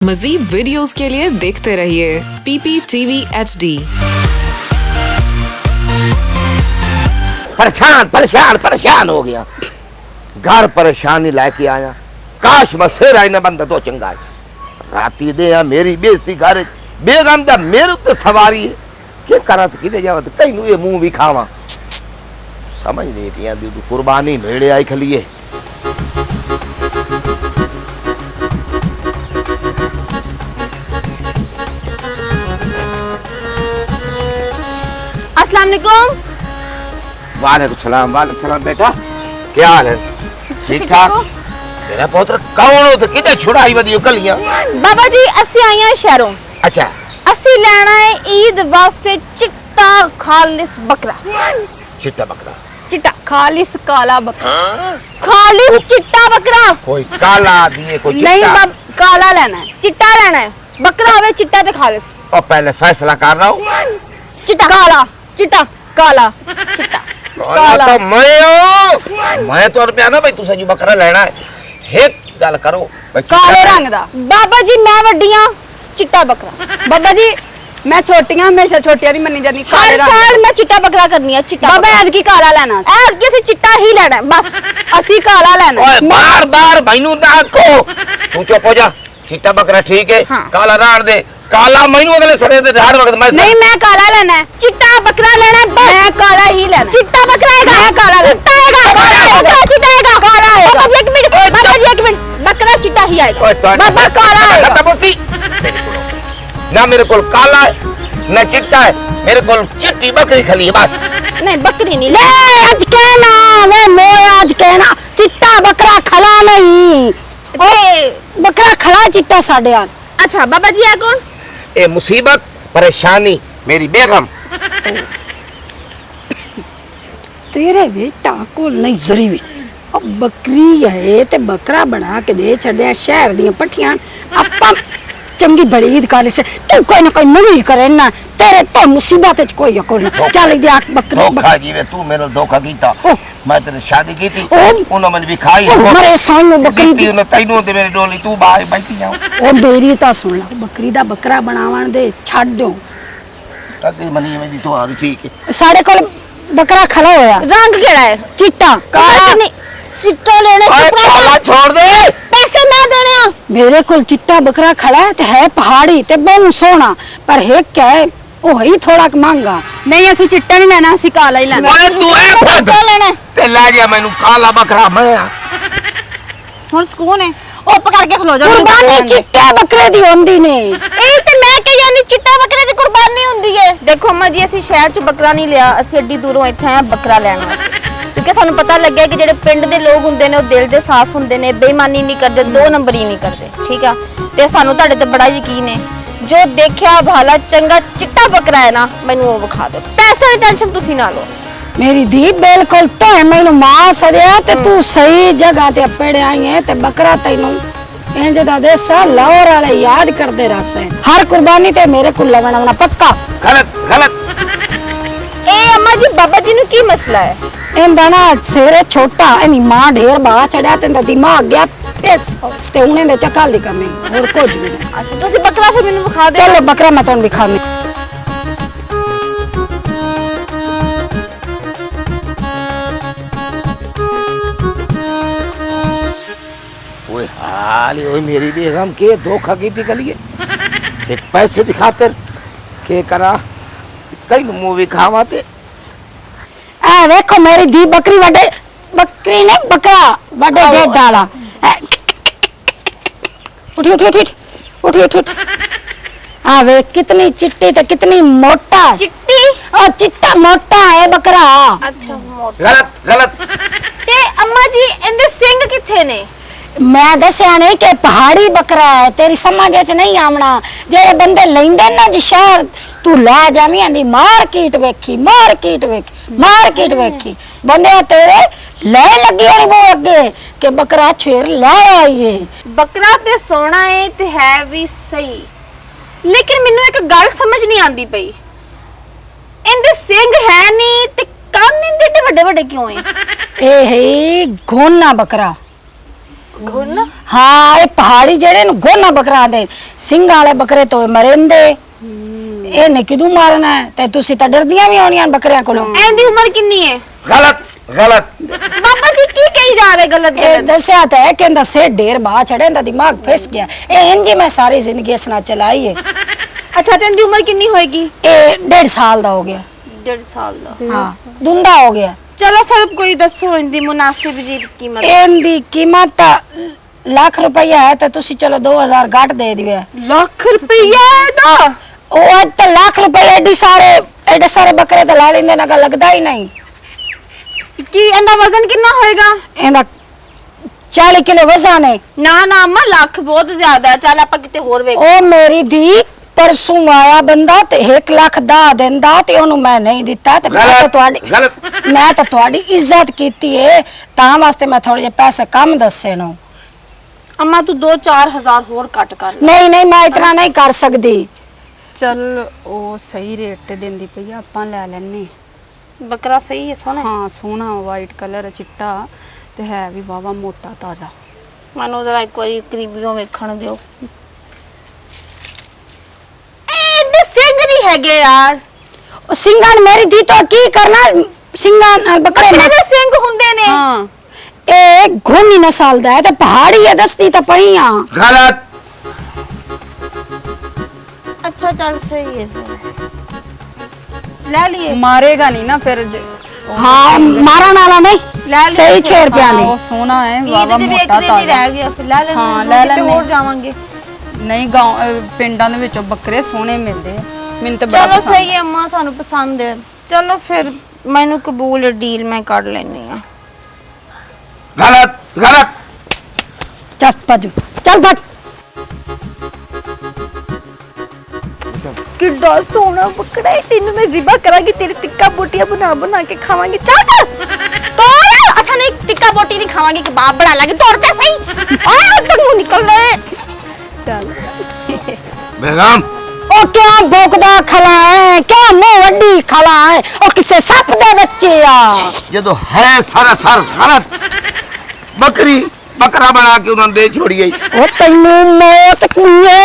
मज़ीद वीडियोस के लिए देखते रहिए PPTV HD। परेशान हो गया। घर परेशानी लेके आया। काश मसेरा ही न बंदा तो चंगा है। राती दे मेरी बेइज्जती घर बेगम दा मेरे उत्ते सवारी है के करत किदे जावत तैनू ये मुंह भी खावा समझ नहीं थी दी कुर्बानी नेड़े आई खलिए। अस्सलाम वालेकुम। वालेकुम सलाम बेटा, क्या हाल है? ठीक ठाक। मेरा पुत्र कौन हो तो किते छुड़ाई वदियो कलियां? बाबा जी असि आई हैं शहरों। अच्छा, असि लेना है ईद वास्ते चिट्टा खालिस बकरा। चिट्टा बकरा? चिट्टा खालिस काला बकरा। खालिस चिट्टा बकरा। कोई काला दिए कोई चिट्टा? नहीं बाब, काला लेना है, चिट्टा लेना है। बकरा होवे चिट्टा ते खालिस। और पहले फैसला कर रहा हूं। चिट्टा काला, चिट्टा काला, चिट्टा काला। तो मैं तो रुपया ना भाई तुसा जो बकरा लेना है एक गल करो काले रंग दा। बाबा जी मैं वड्डियां चिट्टा बकरा। बाबा जी मैं छोटियां हमेशा छोटियां नहीं मन्नी जानी। हर साल मैं चिट्टा बकरा करनी है। चिट्टा बाबा ऐद की काला लेना, ऐद की से चिट्टा ही लेना है बस। असि काला लेना। ओए बार बार मैनू ना को तू चुप हो जा। चिट्टा बकरा ठीक है। हाँ। काला राण दे। काला मैनू अगले सरे दे हर वक्त मैं नहीं, मैं काला लेना है। चिट्टा बकरा लेना है बस। मैं काला ही लेना। चिट्टा बकरा है, मैं काला लेना। चिट्टा आएगा, बकरा चिट्टा आएगा, काला आएगा। बाबा जी एक मिनट, बाबा जी एक मिनट, बकरा चिट्टा ही आएगा। बाबा काला आएगा। खत्म होसी ना मेरे को काला है ना चिट्टा है, मेरे को चिट्टी बकरी खली है बस। नहीं बकरी नहीं ले आज कहना, वे मोए आज कहना चिट्टा बकरा खला नहीं। ओ बकरा खला चिट्टा साडे आ। अच्छा बाबा जी है कौन? ए मुसीबत परेशानी मेरी बेगम। तेरे बेटा को नहीं जरी भी अब बकरी है ते बकरा बना के दे छड़िया शहर दी पट्ठियां आपा चंगी बड़ी ईद काले से तू कोई ना कोई नवी करे ना तेरे तो मुसीबत च कोई को ना चल दे आख बकरी धोखा जीवे तू मेरे धोखा कीता। मैं तेरे शादी की थी उन्होंने भी खाई मरे सामने बकरी दी उन्हें तैनू ते मेरी डोली तू बाहर बैठी जाओ। ओ मेरी ता सुन ला बकरी दा बकरा बनावन दे छाड़ दो तकरी मनी में तो आ ठीक है। साडे कोल बकरा खड़ा होया। रंग केड़ा है? चिट्टा काला नहीं, चिट्टा लेने काला छोड़ दे। पैसे मैं देने आ। मेरे को चिट्टा बकरा खड़ा है ते है पहाड़ी ते बहुत सोना पर है क्या है ओ ही थोड़ा महंगा। नहीं असि चिट्टा नहीं लेना, असि काला ही लेना। ओए तू ए चिट्टा लेना ते ले जा मैनू काला बकरा मैं हुन सुकून है। ओप करके खलो जा। कुर्बानी चिट्टे बकरे दी होंदी ने। ए ते मैं कह जानी चिट्टा बकरे दी कुर्बानी हुंदी है। देखो अम्मा जी असि शहर च बकरा नहीं लिया, असि एडी दूरों इत्थे आए बकरा लेना क्योंकि सानू पता लग्या कि जेडे पिंड दे लोग हुंदे ने ओ दिल दे साफ हुंदे ने, बेईमानी नहीं करदे, दो नंबरी नहीं करदे। ठीक है ते सानू तुहाडे ते बड़ा यकीन है। जो देखिया भाला चंगा चिट्टा बकरा है ना मैनू वो विखा दो। पैसे दी टेंशन तुसी ना लो। मेरी धी बिल्कुल तो है मैनू मां सदया ते तू सही जगह ते पेड़े आई है ते बकरा तैनू इंज दा देसा लाहौर वाले याद करदे रसे। हर कुर्बानी ते मेरे को लगना पक्का। गलत ए अम्मा जी बाबा जी नु की मसला है? इंदा ना सिर छोटा एनी मां ढेर बा चढ़ा ते दिमाग गया ते उन्हें दे चकल दी कमी और कुछ भी नहीं। अच्छा तुसी बकरा फिर मैनू विखा दे। चलो बकरा मैं तुम दिखाने। ओए हाल ओए मेरी बेगम के धोखा की थी कलिए एक पैसे दिखाते के करा कई मूवी खावाते। आ देखो मेरी दी बकरी वडे बकरी ने बकरा वडे दे डाला। उठी उठी उठी उठी उठी आ वे कितनी चिट्टी ते कितनी मोटा। चिट्टी और चिट्टा मोटा है बकरा। अच्छा मोटा। गलत ते अम्मा जी इंदे सिंग किथे ने? मैं दसिया नहीं कि पहाड़ी बकरा है तेरी समझ च नहीं आवना। जेड़े बंदे लेंदे ना जी शहर तू लै जावी आंदी मार्केट वेखी बंदे तेरे ले लगी होनी वो अगे के बकरा छेर ले आईए। बकरा ते सोना है ते है भी सही लेकिन मेनू एक गल समझ नहीं आंदी पई। इंदे सिंग है नहीं ते कान इंदे वड्डे वड्डे क्यों है? ए है घोना बकरा ਗੋਨਾ ਹਾਂ ਇਹ ਪਹਾੜੀ ਜਿਹੜੇ ਨੂੰ ਗੋਨਾ ਬੱਕਰਾ ਆਂਦੇ ਸਿੰਘਾਂ ਵਾਲੇ ਬੱਕਰੇ ਤੋਂ ਮਰਿੰਦੇ ਇਹਨੇ ਕਿਦੋਂ ਮਾਰਨਾ ਹੈ ਤੇ ਤੁਸੀਂ ਤਾਂ ਡਰਦੀਆਂ ਵੀ ਹੋਣੀਆਂ ਬੱਕਰਿਆਂ ਕੋਲੋਂ ਐਂਦੀ ਉਮਰ ਕਿੰਨੀ ਹੈ गलत गलत ਬਾਬਾ ਜੀ ਕੀ ਕਹੀ ਜਾ ਰਹੇ ਗਲਤ ਇਹ ਗਲਤ ਦੱਸਿਆ ਤਾਂ ਹੈ ਕਹਿੰਦਾ ਸੇ ਢੇਰ ਬਾਹ ਚੜੇ ਇਹਦਾ ਦਿਮਾਗ ਫਿਸ ਗਿਆ ਇਹ ਇੰਜ ਹੀ ਮੈਂ ਸਾਰੀ ਜ਼ਿੰਦਗੀ ਇਸ ਨਾਲ ਚਲਾਈ ਹੈ ਅੱਛਾ ਤੇ ਇਹਦੀ ਉਮਰ ਕਿੰਨੀ ਹੋਏਗੀ ਇਹ 1.5 ਸਾਲ ਦਾ ਹੋ ਗਿਆ 1.5 ਸਾਲ ਦਾ ਹਾਂ ਦੁੰਦਾ ਹੋ ਗਿਆ ਚਲੋ ਫਿਰ ਕੋਈ ਦੱਸੋ ਇਹਦੀ ਮੁਨਾਸਿਬ ਜੀ ਕੀਮਤ ਇਹਦੀ ਕੀਮਤ ਤਾਂ ਲੱਖ ਰੁਪਈਆ ਹੈ ਤੇ ਤੁਸੀਂ ਚਲੋ 2000 ਘੱਟ ਦੇ ਦਿਓ ਲੱਖ ਰੁਪਈਆ ਦਾ ਉਹ ਅੱਜ ਤਾਂ ਲੱਖ ਰੁਪਏ ਐਡੇ ਸਾਰੇ ਬੱਕਰੇ ਤਾਂ ਲਾ ਲੈਂਦੇ ਨਾ ਲੱਗਦਾ ਹੀ ਨਹੀਂ ਕੀ ਇਹਦਾ ਵਜ਼ਨ ਕਿੰਨਾ ਹੋਏਗਾ ਇਹਦਾ 40 ਕਿਲੋ ਵਜ਼ਨ ਹੈ ਨਾ ਨਾ ਅੰਮਾ ਲੱਖ ਬਹੁਤ ਜ਼ਿਆਦਾ ਹੈ ਚੱਲ ਆਪਾਂ ਕਿਤੇ ਹੋਰ ਵੇਖ ਉਹ ਮੇਰੀ ਦੀ ਪਰਸੋਂ ਆਇਆ ਬੰਦਾ ਤੇ 1 ਲੱਖ ਦਾ ਦਿੰਦਾ ਤੇ ਉਹਨੂੰ ਮੈਂ ਨਹੀਂ ਦਿੱਤਾ ਤੇ गलत गलत ਮੈਂ ਤਾਂ ਤੁਹਾਡੀ ਇੱਜ਼ਤ ਕੀਤੀ ਏ ਤਾਂ ਵਾਸਤੇ ਮੈਂ ਥੋੜੇ ਜਿਹੇ ਪੈਸੇ ਕਮ ਦੱਸੇ ਨੂੰ ਅੰਮਾ ਤੂੰ 2-4 ਹਜ਼ਾਰ ਹੋਰ ਕੱਟ ਕਰ ਲੈ ਨਹੀਂ ਮੈਂ ਇਤਨਾ ਨਹੀਂ ਕਰ ਸਕਦੀ ਚੱਲ ਉਹ ਸਹੀ ਰੇਟ ਤੇ ਦਿੰਦੀ ਪਈ ਆ, ਆਪਾਂ ਲੈ ਲੈਨੇ। ਬੱਕਰਾ ਸਹੀ ਹੈ ਸੋਹਣਾ ਹਾਂ ਸੋਹਣਾ ਵਾਈਟ ਕਲਰ ਚਿੱਟਾ ਤੇ ਹੈ ਵੀ ਵਾਵਾ ਮੋਟਾ ਤਾਜ਼ਾ। ਮੈਨੂੰ ਜਰਾ ਇੱਕ ਵਾਰੀ ਕਰੀਬੀਓ ਵੇਖਣ ਦਿਓ। ਇਹਦੇ ਸਿੰਘ ਨਹੀਂ ਹੈਗੇ ਯਾਰ। ਉਹ ਸਿੰਘਾਂ ਨੇ ਮੇਰੀ ਦੀ ਤੋਂ ਕੀ ਕਰਨਾ ਸਿੰਘਾਂ ਨਾਲ ਬੱਕਰੇ ਦੇ ਸਿੰਘ ਹੁੰਦੇ ਨੇ। ਹਾਂ ਇਹ ਘੋਨੀ ਨਸਲ ਦਾ ਹੈ ਤੇ ਪਹਾੜੀ ਹੈ ਦੱਸਦੀ ਤਾਂ ਪਈ ਆ। गलत अच्छा चल सही है फिर ले लिए ਮਾਰੇਗਾ ਨਹੀਂ ਨਾ ਫਿਰ हाँ मारन वाला नहीं ले लिए सही 6 रुपया ਹਾਂ, ने ਉਹ ਸੋਹਣਾ ਹੈ ईद ਵਾਵਾ ਦੇ ਮੋਟਾ ਵੇਖਦੇ ਨਹੀਂ ਤਾਜ਼ਾ। ਰਹਿ ਗਿਆ ਫਿਰ ਲੈ ਲੈਣੇ ਹਾਂ, ਲੈ ਕਿਤੇ ਲੈਣੇ। ਹੋਰ ਜਾਵਾਂਗੇ। ਨਹੀਂ ਗਾਉਂ ਪਿੰਡਾਂ ਦੇ ਵਿੱਚੋਂ ਬੱਕਰੇ ਸੋਹਣੇ ਮਿਲਦੇ ਆ, ਮੈਨੂੰ ਤਾਂ ਬੜਾ ਚਲੋ ਪਸੰਦ ਸਹੀ ਹੈ ਅੰਮਾ ਸਾਨੂੰ ਪਸੰਦ ਹੈ। ਚਲੋ ਫਿਰ ਮੈਨੂੰ ਕਬੂਲ ਡੀਲ ਮੈਂ ਕਰ ਲੈਣੀ ਆ। गलत गलत चल भज चल भज किड्डा सोना बकरा है तेनू मैं ज़िबा करांगी तेरी टिक्का बोटियां बना बना के खावांगी। चल तो अच्छा नहीं टिक्का बोटी नहीं खावांगी कि बाप बड़ा लगे तोड़ते सही आ तन्नू निकल ले ਚੱਲ बेगम ओ क्या भोकदा खला है क्या मुंह वड्डी खला है ओ किसे सप दे बच्चे आ ये तो है सरासर गलत। बकरी बकरा बना के उन्होंने दे छोड़ी गई। ओ तैनू मौत कुंजे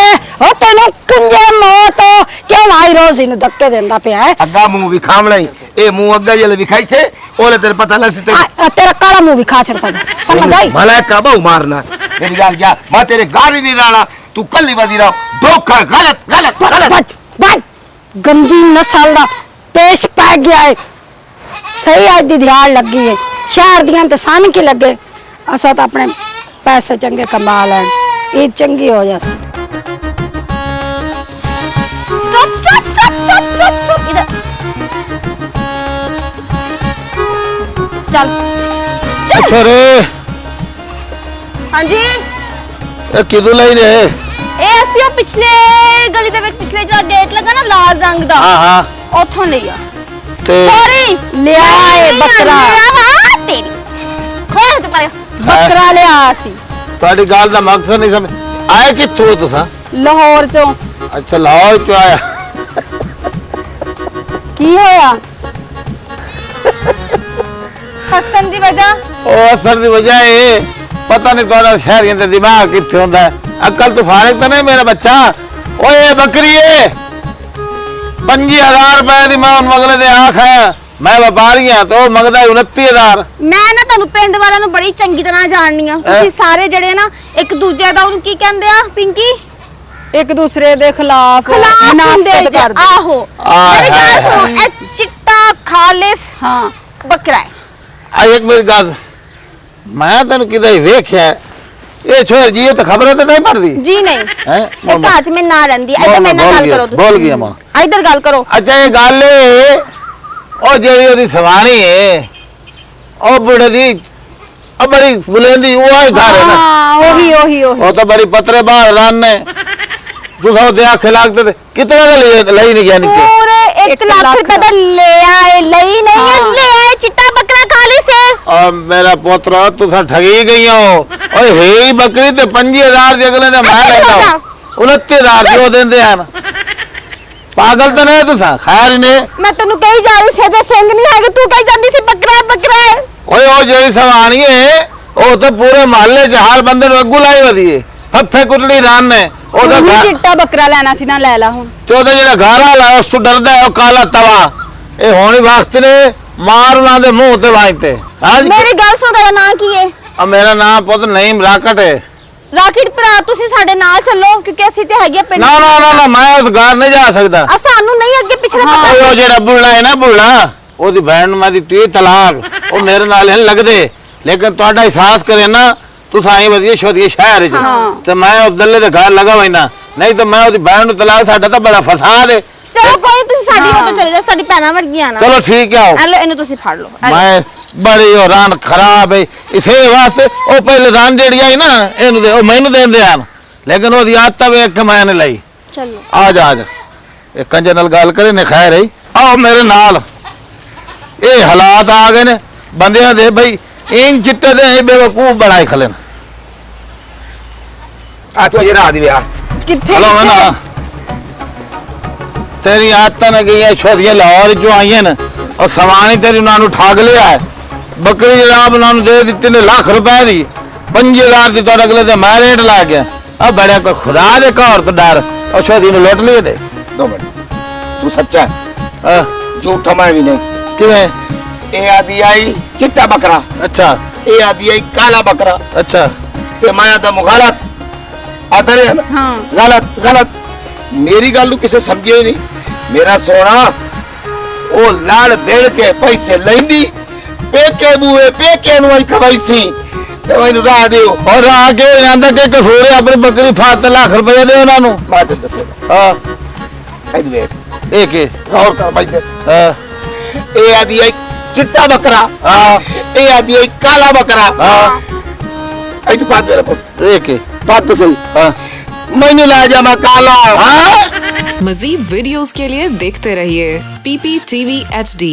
मौत क्यों आई रोज इनु धक्के देंदा पिया है अग्गा मुंह भी खामना ही ए मुंह अग्गा जले विखाई से ओले तेरे पता लग से तेरा काला मुंह भी खा छड़ सकदा समझ आई मलाइका बहु मारना मेरी गाल जा मैं तेरे गाली नहीं डाला तू कल ही बदी रहा धोखा गलत गलत गलत भज भज गंदी नस्ल दा पेश पै गया है सही आज दी ध्यान लगी है शहर दियां ते सान की लगे असा तो अपने पैसे चंगे कमा लैन ईद चंगी हो जासी चुप इधर चल अच्छा रे हाँ जी ये किदू लाई रे ਇਹ ਅਸੀਂ ਉਹ ਪਿਛਲੇ ਗਲੀ ਦੇ ਵਿੱਚ ਪਿਛਲੇ ਜਿਹੜਾ ਗੇਟ ਲੱਗਾ ਨਾ ਲਾਲ ਰੰਗ ਦਾ हां हां ਉੱਥੋਂ ਲਿਆ ते ਸੌਰੀ लिया है बकरा ਤੇਰੀ ਖੋਲ ਤੂੰ ਕਰੇ बकरा लिया सी ਤੁਹਾਡੀ ਗੱਲ ਦਾ ਮਕਸਦ ਨਹੀਂ ਸਮਝ ਆਏ ਕਿੱਥੋਂ ਤੁਸੀਂ ਲਾਹੌਰ ਚੋਂ ਅੱਛਾ ਲਾਹੌਰ ਚੋਂ ਆਇਆ ਕੀ ਹੋਇਆ ਹੱਸਣ ਦੀ ਵਜ੍ਹਾ ਉਹ ਅਸਰ ਦੀ ਵਜ੍ਹਾ ਇਹ ਪਤਾ ਨਹੀਂ ਤੁਹਾਡਾ ਸ਼ਹਿਰੀਆਂ ਦਾ ਦਿਮਾਗ ਕਿੱਥੇ ਹੁੰਦਾ ਹੈ अकल तो फारिग तो नहीं मेरा बच्चा ओए बकरी 5000 रुपए दी मैं मगले दे आख है मैं व्यापारी हां तो मंगदा 29000 ਮੈਂ ਨਾ ਤੁਹਾਨੂੰ ਪਿੰਡ ਵਾਲਿਆਂ ਨੂੰ ਬੜੀ ਚੰਗੀ ਤਰ੍ਹਾਂ ਜਾਣਨੀ ਆ ਤੁਸੀਂ ਸਾਰੇ ਜਿਹੜੇ ਨਾ ਇੱਕ ਦੂਜੇ ਦਾ ਉਹਨੂੰ ਕੀ ਕਹਿੰਦੇ ਆ ਪਿੰਕੀ ਇੱਕ ਦੂਸਰੇ ਦੇ ਖਿਲਾਫ ਖਿਲਾਫ ਹੁੰਦੇ ਮੁਨਾਫਕਤ ਕਰਦੇ। ਆਹੋ ਮੇਰੀ ਗੱਲ ਸੁਣੋ ਇਹ ਚਿੱਟਾ ਖਾਲਿਸ ਹਾਂ ਬੱਕਰਾ ਹੈ आ एक मेरी गल मैं तेन किते वेख्या ये छोर जी तो खबर तो नहीं पड़दी ਜੀ ਨਹੀਂ हैं ਇਹ ਘਰ ਚ ਮੈਂ ਨਾ ਰਹਿੰਦੀ ਇੱਧਰ ਮੇਰੇ ਨਾਲ ਗੱਲ ਕਰੋ बोल गया मां ਇੱਧਰ ਗੱਲ ਕਰੋ अच्छा ये गल ओ जेडी ओदी सवाणी है ओ बुढ़े दी ओ बड़ी बुलंदी वो ही घर है ना ਹਾਂ ਉਹੀ वो तो बड़ी पतरे बाहर रन है तू सब दे आखे लागते थे कितने का ले नहीं गया निके ਪੂਰੇ 1 ਇੱਕ ਲੱਖ ਲੱਖ ਰੁਪਏ ਦਾ ਲੈ ਆਏ ਲਈ ਨਹੀਂ ਹੈ ਹਾਂ। ਲੈ ਆਏ ਚਿੱਟਾ ਬੱਕਰਾ ਖਾਲਿਸ ਹੈ और मेरा पोतरा तू ठगी गई हो ओए हे ही बकरी ते 5000 जे अगले ने मैं लेता 29000 जो देंदे हैं पागल तो नहीं तू खैर ने ਮੈਂ ਤੈਨੂੰ ਕਹੀ ਜਾ ਰਹੀ ਸੀ ਦੇ ਸਿੰਘ ਨਹੀਂ ਹੈਗੇ ਤੂੰ ਕਹੀ ਜਾਂਦੀ ਸੀ ਬੱਕਰਾ ਬੱਕਰਾ ਹੈ ओए ओ जेडी सवाणी है ਉਹ ਤਾਂ ਪੂਰੇ ਮਹੱਲੇ 'ਚ ਹਰ ਬੰਦੇ ਨੂੰ ਅੱਗੂ ਲਾਈ ਵਧੀਏ ਫੱਫੇ ਕੁੱਟੜੀ ਰਨ ਨੇ ਉਹਦਾ ਤੂੰ ਚਿੱਟਾ ਬੱਕਰਾ ਲੈਣਾ ਸੀ ਨਾ ਲੈ ਲਾ ਹੁਣ ਤੇ ਉਹਦਾ ਜਿਹੜਾ ਘਰ ਵਾਲਾ ਉਸ ਤੋਂ ਡਰਦਾ ਹੈ, ਉਹ ਕਾਲਾ ਤਵਾ ਇਹ ਹੋਣੀ ਵਕਤ ਨੇ ਮਾਰ ਉਹਨਾਂ ਦੇ ਮੂੰਹ ਤੇ ਵਾਂਜਤੇ ਹਾਂਜੀ ਮੇਰੀ ਗੱਲ ਸੁਣੋ, ਤੁਹਾਡਾ ਨਾਂ ਕੀ ਹੈ? ਆ ਮੇਰਾ ਨਾਮ ਪੁੱਤ ਨਈਮ ਰਾਕਟ ਹੈ ਰਾਕੀਟ ਭਰਾ, ਤੁਸੀਂ ਸਾਡੇ ਨਾਲ ਚੱਲੋ ਕਿਉਂਕਿ ਅਸੀਂ ਤੇ ਹੈਗੇ ਆ ਪਿੰਡ। ਨਾ ਮੈਂ ਉਸ ਘਰ ਨਹੀਂ ਜਾ ਸਕਦਾ ਆ ਸਾਨੂੰ ਨਹੀਂ ਅੱਗੇ ਪਿਛਲੇ ਪਤਾ। ਉਹ ਜਿਹੜਾ ਬੁੱਲਾ ਹੈ ਨਾ ਬੁੱਲਾ ਉਹਦੀ ਭੈਣ ਨੂੰ ਮੈਂ ਦਿੱਤੀ ਤਲਾਕ ਉਹ ਮੇਰੇ ਨਾਲ ਨਹੀਂ ਲੱਗਦੇ ਲੇਕਿਨ ਤੁਹਾਡਾ ਅਹਿਸਾਸ ਕਰੇ ਨਾ ਤੁਸੀਂ ਆਏ ਵਧੀਆ ਸ਼ੋਦੀਏ ਸ਼ਹਿਰ 'ਚ ਤੇ ਮੈਂ ਅਬਦੁੱਲੇ ਦੇ ਘਰ ਲਗਾ ਵੈਨਾ ਨਹੀਂ ਤਾਂ ਮੈਂ ਉਹਦੀ ਭੈਣ ਨੂੰ ਤਲਾਕ ਸਾਡਾ ਤਾਂ ਬੜਾ ਫਸਾਦ ਹੈ ਚਲੋ ਕੋਈ ਨੀ, ਤੁਸੀਂ ਸਾਡੀ ਉਹ ਤੋਂ ਚਲੇ ਜਾਓ, ਸਾਡੀ ਭੈਣਾਂ ਵਰਗੀਆਂ ਨਾ। ਚਲੋ ਠੀਕ ਹੈ ਆ ਲਓ ਇਹਨੂੰ ਤੁਸੀਂ ਫੜ ਲਓ। ਆ ਲਓ। ਮੈਂ ਬੜੀ ਉਹ ਰਨ ਖਰਾਬ ਹੈ ਇਸੇ ਵਾਸਤੇ ਉਹ ਪਹਿਲੇ ਰਨ ਜਿਹੜੀ ਆਈ ਨਾ ਇਹਨੂੰ ਦੇ ਉਹ ਮੈਨੂੰ ਦੇਂਦੇ ਹਨ ਲੇਕਿਨ ਉਹਦੀ ਆਦਤ ਵੇਖ ਕੇ ਮੈਂ ਨਹੀਂ ਲਈ ਚਲੋ ਆ ਜਾ ਇਹ ਕੰਜਰ ਨਾਲ ਗੱਲ ਕਰੇ ਨੇ ਖੈਰ ਹੀ ਆਓ ਮੇਰੇ ਨਾਲ ਇਹ ਹਾਲਾਤ ਆ ਗਏ ਨੇ ਬੰਦਿਆਂ ਦੇ ਬਈ ਇਨ ਚਿੱਟੇ ਦੇ ਬੇਵਕੂਫ ਬਣਾਏ ਖਲੇ ਨੇ ਆ ਤੋ ਜਰਾ ਦੀ ਵਿਆਹ ਕਿੱਥੇ ਹਲੋ ਨਾ ਤੇਰੀ ਆਦਤਾਂ ਨੇ ਗਈਆਂ ਛੋਦੀਆਂ ਲਾਹੌਰ ਚੋਂ ਆਈਆਂ ਨੇ और सवानी तेरी उन्होंने ठग लिया है बकरी जनाब उन्होंने दे दी ने लाख रुपए दी 5000 दी तो अगले दिन मैं रेट ला गया अब बड़े को खुदा दे घर तो डर और छोरी ने लुट लिए दे 2 मिनट तू सच्चा है झूठा मैं भी नहीं किवें ए आदि आई चिट्टा बकरा अच्छा ए आदि आई काला बकरा अच्छा ते मैं आदा मुखालत आदरे हाँ गलत गलत मेरी गल किसे समझे ही नहीं मेरा सोना ओ लाड़ बेड़ के पैसे लेंदी पेके बुए पेके नु आई खवाई सी ते मैनू राह दियो और आके आंदा के कसूर अपनी बकरी फात लाख रुपए दे उन्होंने मैं ते दसे हां इध वेख एक गौर कर भाई से ए आदि आई चिट्टा बकरा हां ए आदि आई काला बकरा हां इध बात मेरा पुत एक बात तो सही हां मैनू ला जा मैं काला मजीद वीडियोस के लिए देखते रहिए PPTV HD।